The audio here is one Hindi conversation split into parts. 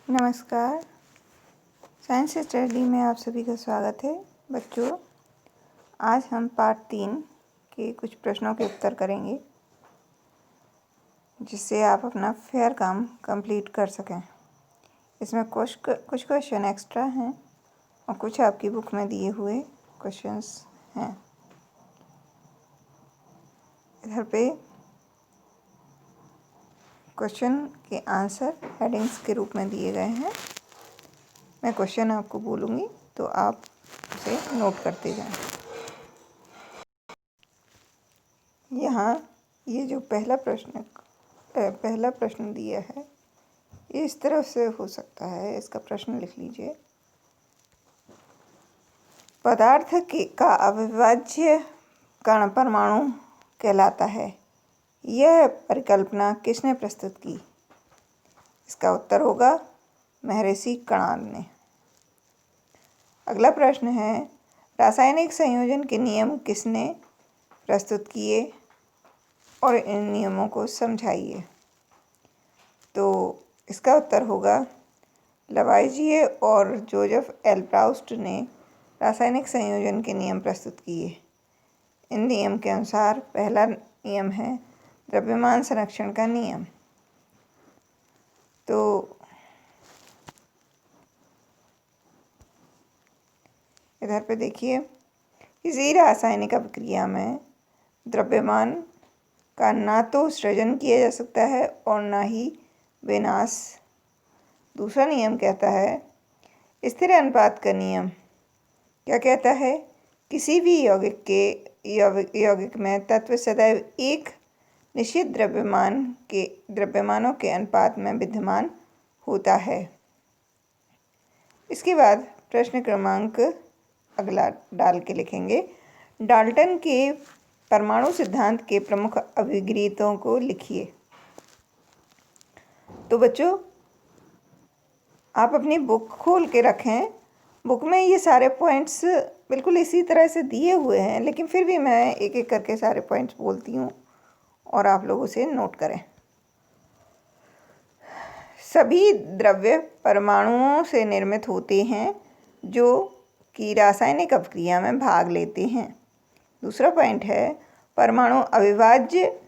नमस्कार। साइंस स्टडी में आप सभी का स्वागत है। बच्चों, आज हम पार्ट 3 के कुछ प्रश्नों के उत्तर करेंगे, जिससे आप अपना फेयर काम कंप्लीट कर सकें। इसमें कुछ क्वेश्चन एक्स्ट्रा हैं और कुछ आपकी बुक में दिए हुए क्वेश्चंस हैं। इधर पे क्वेश्चन के आंसर हेडिंग्स के रूप में दिए गए हैं। मैं क्वेश्चन आपको बोलूँगी तो आप उसे नोट करते जाएं। यहाँ ये जो पहला प्रश्न दिया है, ये इस तरह से हो सकता है। इसका प्रश्न लिख लीजिए। पदार्थ का अविभाज्य कण परमाणु कहलाता है। यह परिकल्पना किसने प्रस्तुत की? इसका उत्तर होगा महर्षि कणाद ने। अगला प्रश्न है, रासायनिक संयोजन के नियम किसने प्रस्तुत किए और इन नियमों को समझाइए? तो इसका उत्तर होगा लवाइजिए और जोसेफ एल प्राउस्ट ने रासायनिक संयोजन के नियम प्रस्तुत किए। इन नियम के अनुसार पहला नियम है द्रव्यमान संरक्षण का नियम। तो इधर पे देखिए, किसी रासायनिक अभिक्रिया में द्रव्यमान का ना तो सृजन किया जा सकता है और ना ही विनाश। दूसरा नियम कहता है स्थिर अनुपात का नियम। क्या कहता है? किसी भी यौगिक में तत्व सदैव एक निश्चित द्रव्यमानों के अनुपात में विद्यमान होता है। इसके बाद प्रश्न क्रमांक अगला डाल के लिखेंगे। डाल्टन के परमाणु सिद्धांत के प्रमुख अभिगृहीतों को लिखिए। तो बच्चों, आप अपनी बुक खोल के रखें। बुक में ये सारे पॉइंट्स बिल्कुल इसी तरह से दिए हुए हैं, लेकिन फिर भी मैं एक एक करके सारे पॉइंट्स बोलती हूँ और आप लोग उसे नोट करें। सभी द्रव्य परमाणुओं से निर्मित होते हैं जो कि रासायनिक अभिक्रिया में भाग लेते हैं। दूसरा पॉइंट है, परमाणु अविभाज्य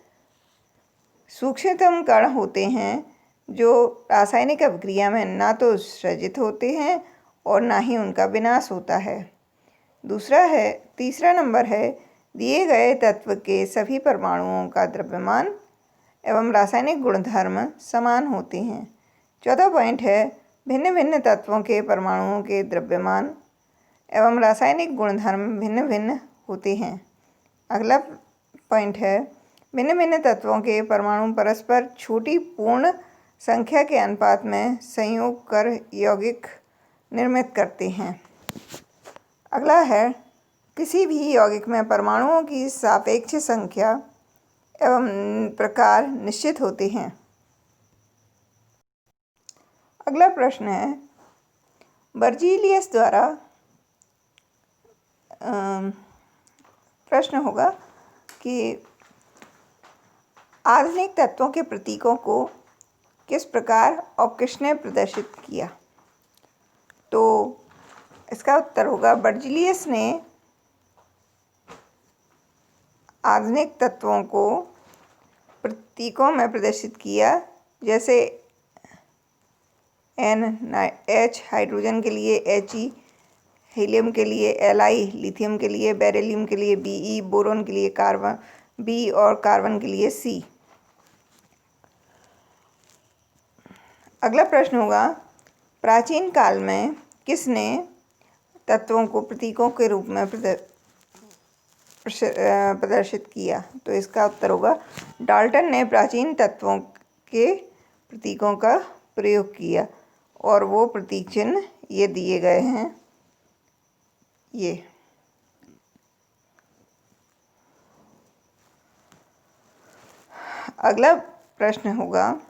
सूक्ष्मतम कण होते हैं जो रासायनिक अभिक्रिया में ना तो सृजित होते हैं और ना ही उनका विनाश होता है। तीसरा नंबर है, दिए गए तत्व के सभी परमाणुओं का द्रव्यमान एवं रासायनिक गुणधर्म समान होते हैं। चौथा पॉइंट है, भिन्न भिन्न तत्वों के परमाणुओं के द्रव्यमान एवं रासायनिक गुणधर्म भिन्न भिन्न होते हैं। अगला पॉइंट है, भिन्न भिन्न तत्वों के परमाणु परस्पर छोटी पूर्ण संख्या के अनुपात में संयोग कर यौगिक निर्मित करते हैं। अगला है, किसी भी यौगिक में परमाणुओं की सापेक्ष संख्या एवं प्रकार निश्चित होते हैं। अगला प्रश्न है, बर्जीलियस द्वारा प्रश्न होगा कि आधुनिक तत्वों के प्रतीकों को किस प्रकार और किसने प्रदर्शित किया? तो इसका उत्तर होगा बर्जीलियस ने आधुनिक तत्वों को प्रतीकों में प्रदर्शित किया, जैसे NH हाइड्रोजन के लिए He, हीलियम के लिए Li, लिथियम के लिए, बेरिलियम के लिए Be, बोरोन के लिए कार्बन B और कार्बन के लिए C। अगला प्रश्न होगा, प्राचीन काल में किसने तत्वों को प्रतीकों के रूप में प्रदर्शित किया? तो इसका उत्तर होगा डाल्टन ने प्राचीन तत्वों के प्रतीकों का प्रयोग किया और वो प्रतीक चिन्ह ये दिए गए हैं। ये अगला प्रश्न होगा,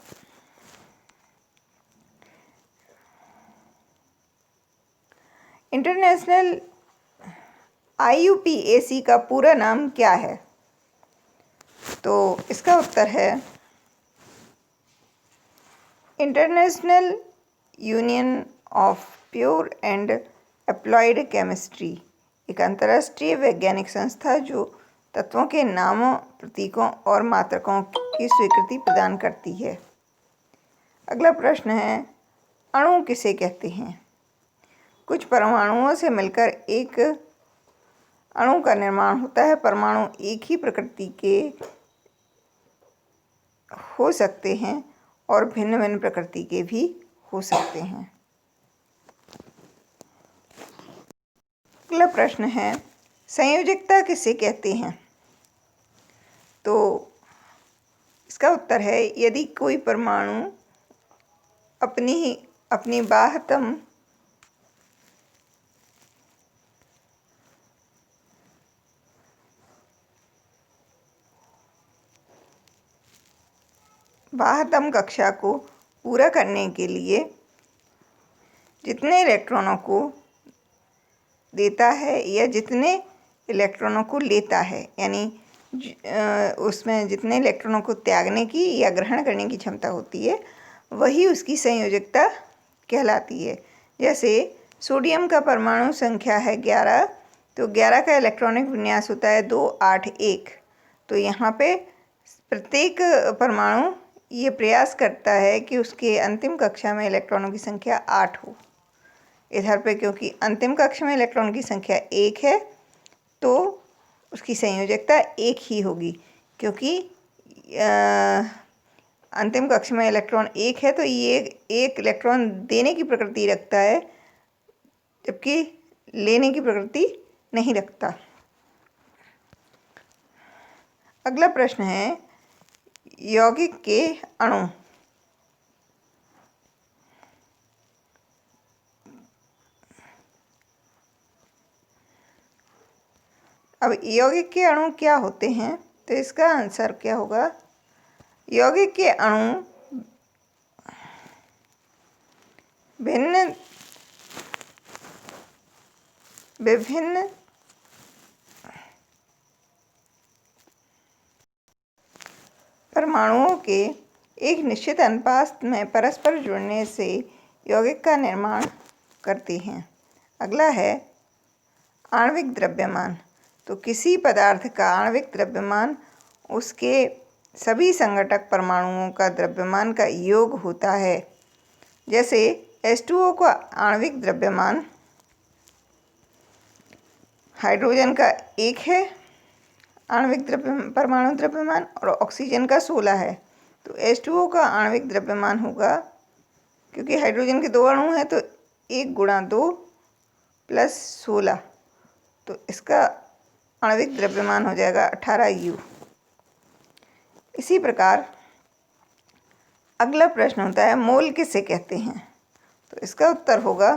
इंटरनेशनल IUPAC का पूरा नाम क्या है? तो इसका उत्तर है international union of pure and applied chemistry, एक अंतर्राष्ट्रीय वैज्ञानिक संस्था जो तत्वों के नामों, प्रतीकों और मात्रकों की स्वीकृति प्रदान करती है। अगला प्रश्न है, अणु किसे कहते हैं? कुछ परमाणुओं से मिलकर एक अणु का निर्माण होता है। परमाणु एक ही प्रकृति के हो सकते हैं और भिन्न भिन्न प्रकृति के भी हो सकते हैं। अगला प्रश्न है, संयोजकता किसे कहते हैं? तो इसका उत्तर है, यदि कोई परमाणु अपनी बाह्यतम कक्षा को पूरा करने के लिए जितने इलेक्ट्रॉनों को देता है या जितने इलेक्ट्रॉनों को लेता है, यानी उसमें जितने इलेक्ट्रॉनों को त्यागने की या ग्रहण करने की क्षमता होती है, वही उसकी संयोजकता कहलाती है। जैसे सोडियम का परमाणु संख्या है 11, तो 11 का इलेक्ट्रॉनिक विन्यास होता है 2, 8, 1। तो यहाँ पे प्रत्येक परमाणु ये प्रयास करता है कि उसके अंतिम कक्षा में इलेक्ट्रॉनों की संख्या 8 हो। इधर पे क्योंकि अंतिम कक्षा में इलेक्ट्रॉन की संख्या 1 है, तो उसकी संयोजकता 1 ही होगी। क्योंकि अंतिम कक्षा में इलेक्ट्रॉन 1 है, तो ये एक इलेक्ट्रॉन देने की प्रकृति रखता है, जबकि लेने की प्रकृति नहीं रखता। अगला प्रश्न है, यौगिक के अणु। अब यौगिक के अणु क्या होते हैं? तो इसका आंसर क्या होगा? यौगिक के अणु विभिन्न परमाणुओं के एक निश्चित अनुपात में परस्पर जुड़ने से यौगिक का निर्माण करते हैं। अगला है आणविक द्रव्यमान। तो किसी पदार्थ का आणविक द्रव्यमान उसके सभी संघटक परमाणुओं का द्रव्यमान का योग होता है। जैसे H2O का आणविक द्रव्यमान हाइड्रोजन का 1 है आणविक परमाणु द्रव्यमान, और ऑक्सीजन का 16 है। तो H2O का आणविक द्रव्यमान होगा, क्योंकि हाइड्रोजन के 2 अणु हैं, तो 1 × 2 + 16, तो इसका आणविक द्रव्यमान हो जाएगा 18U। इसी प्रकार अगला प्रश्न होता है, मोल किसे कहते हैं? तो इसका उत्तर होगा,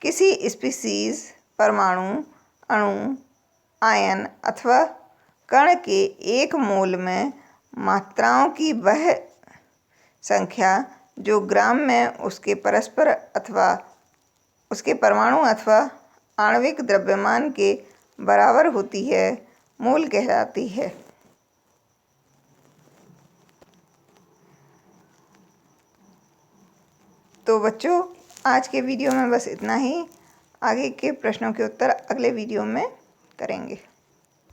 किसी स्पीशीज, परमाणु, अणु, आयन अथवा कण के एक मोल में मात्राओं की वह संख्या जो ग्राम में उसके परस्पर अथवा उसके परमाणु अथवा आणविक द्रव्यमान के बराबर होती है, मोल कहलाती है। तो बच्चों, आज के वीडियो में बस इतना ही। आगे के प्रश्नों के उत्तर अगले वीडियो में करेंगे।